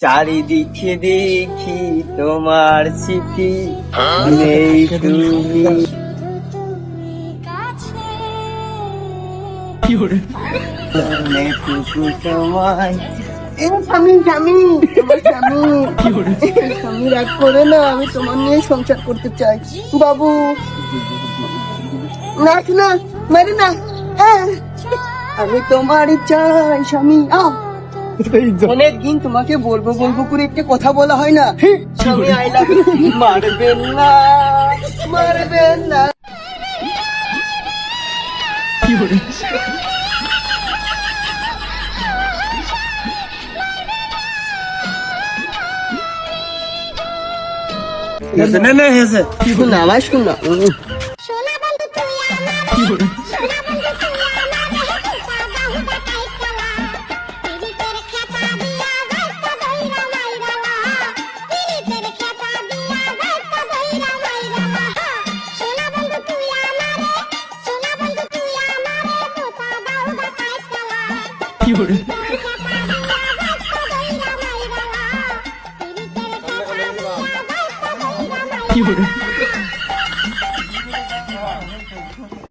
চারিদিকে দেখি তোমার স্মৃতি, নেই তুমি। অনেকটুকু সময়। স্বামী স্বামী তোমার স্বামী স্বামী রাগ করে না, আমি তোমার নিয়ে সংসার করতে চাই বাবু। না না মারি না, আমি তোমারই চাই স্বামী। অনেকদিন তোমাকে বলবো বলবো করে একটা কথা বলা হয় না, স্বামী আই লাভ ইউ। মারবেন না, মারবেন না। না না হেসে শুন না আমার, শুন না। কি